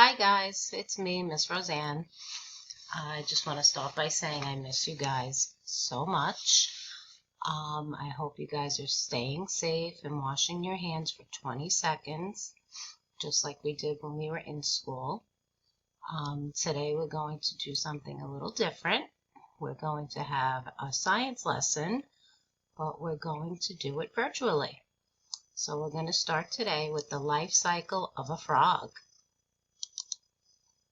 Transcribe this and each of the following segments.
Hi guys, it's me, Miss Roseanne. I just want to start by saying I miss you guys so much. I hope you guys are staying safe and washing your hands for 20 seconds, just like we did when we were in school. Today we're going to do something a little different. We're going to have a science lesson, but we're going to do it virtually. So we're going to start today with the life cycle of a frog.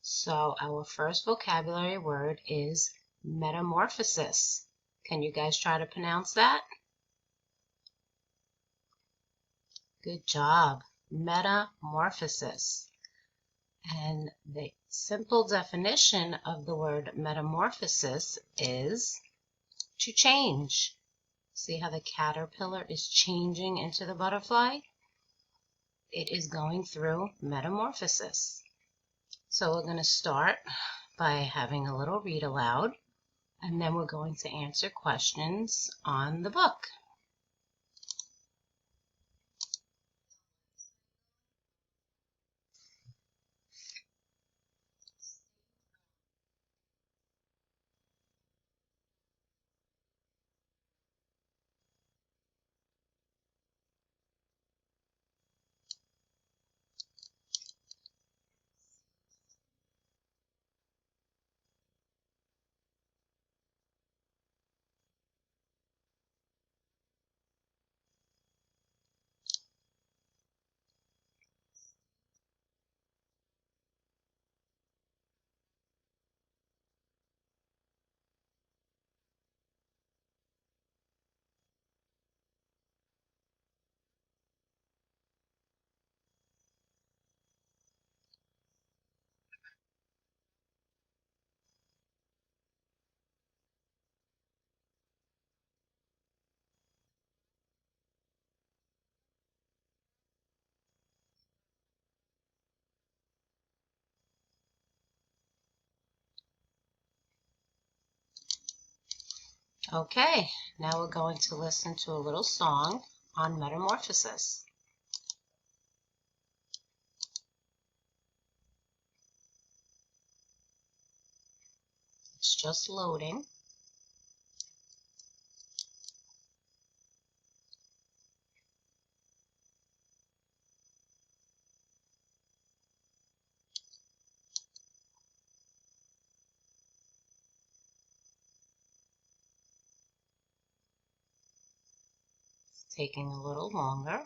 So our first vocabulary word is metamorphosis. Can you guys try to pronounce that? Good job. Metamorphosis. And the simple definition of the word metamorphosis is to change. See how the caterpillar is changing into the butterfly? It is going through metamorphosis. So we're going to start by having a little read aloud, and then we're going to answer questions on the book. Okay, now we're going to listen to a little song on metamorphosis. It's just loading. It's taking a little longer.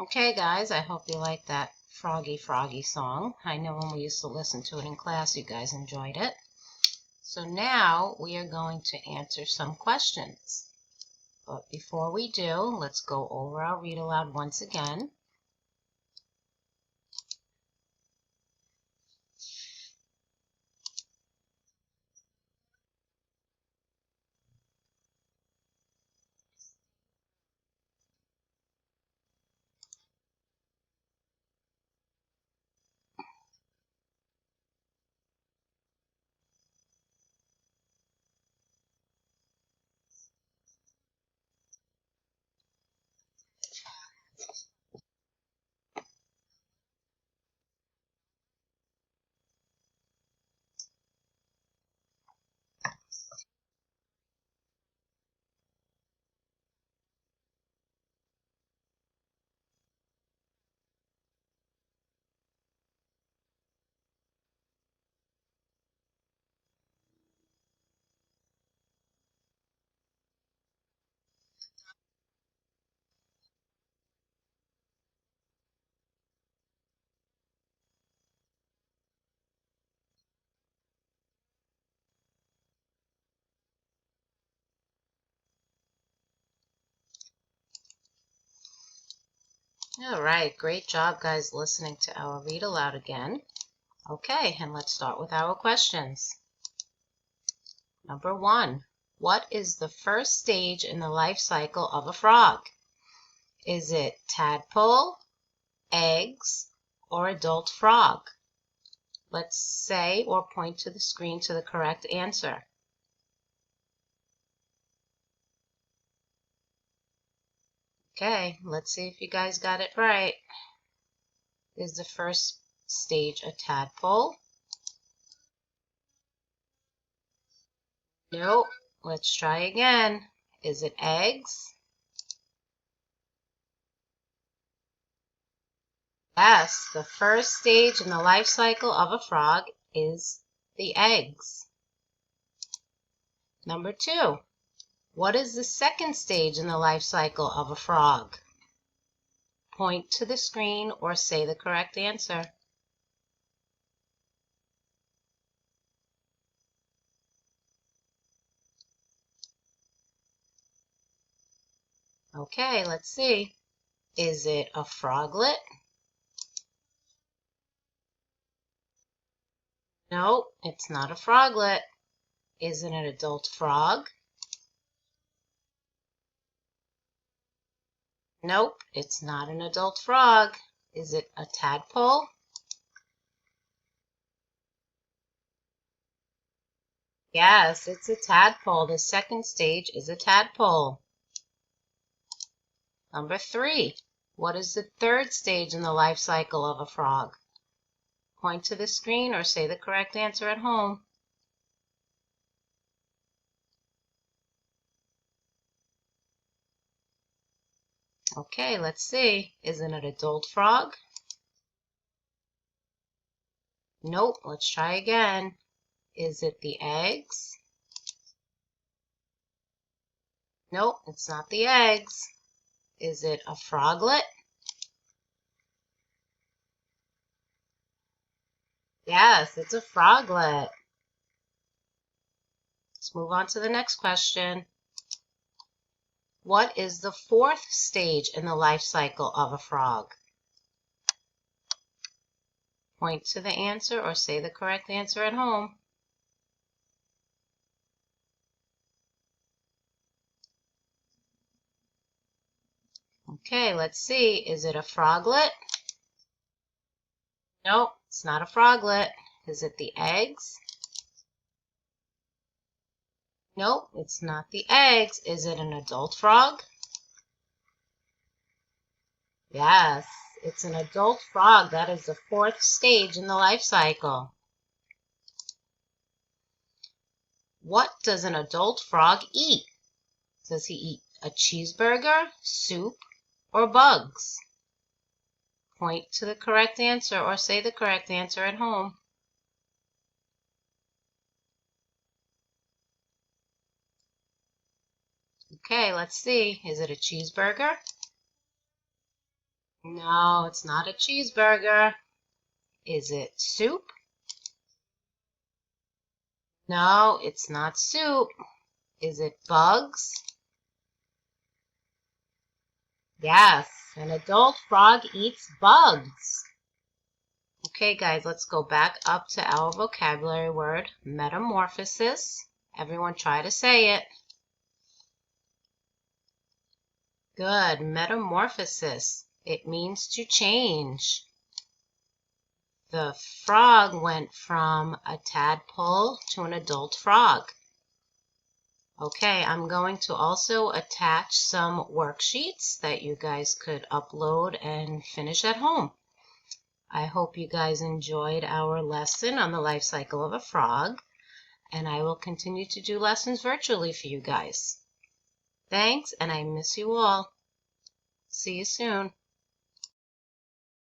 Okay, guys, I hope you like that Froggy Froggy song. I know when we used to listen to it in class, you guys enjoyed it. So now we are going to answer some questions. But before we do, let's go over our read aloud once again. All right, great job, guys, listening to our read aloud again. Okay, and let's start with our questions. Number 1, what is the first stage in the life cycle of a frog? Is it tadpole, eggs, or adult frog? Let's say or point to the screen to the correct answer. Okay, let's see if you guys got it right. Is the first stage a tadpole? Nope. Let's try again. Is it eggs? Yes, the first stage in the life cycle of a frog is the eggs. Number 2, what is the second stage in the life cycle of a frog? Point to the screen or say the correct answer. Okay, let's see. Is it a froglet? Nope, it's not a froglet. Is it an adult frog? Nope, it's not an adult frog. Is it a tadpole? Yes, it's a tadpole. The second stage is a tadpole. Number 3, what is the third stage in the life cycle of a frog? Point to the screen or say the correct answer at home. Okay, let's see. Is it an adult frog? Nope, let's try again. Is it the eggs? Nope, it's not the eggs. Is it a froglet? Yes, it's a froglet. Let's move on to the next question. What is the fourth stage in the life cycle of a frog? Point to the answer or say the correct answer at home. Okay, let's see. Is it a froglet? Nope, it's not a froglet. Is it the eggs? Nope, it's not the eggs. Is it an adult frog? Yes, it's an adult frog. That is the fourth stage in the life cycle. What does an adult frog eat? Does he eat a cheeseburger, soup, or bugs? Point to the correct answer or say the correct answer at home. Okay, let's see. Is it a cheeseburger? No, it's not a cheeseburger. Is it soup? No, it's not soup. Is it bugs? Yes, an adult frog eats bugs. Okay, guys, let's go back up to our vocabulary word, metamorphosis. Everyone try to say it. Good, metamorphosis. It means to change. The frog went from a tadpole to an adult frog. Okay, I'm going to also attach some worksheets that you guys could upload and finish at home. I hope you guys enjoyed our lesson on the life cycle of a frog, and I will continue to do lessons virtually for you guys. Thanks, and I miss you all. See you soon.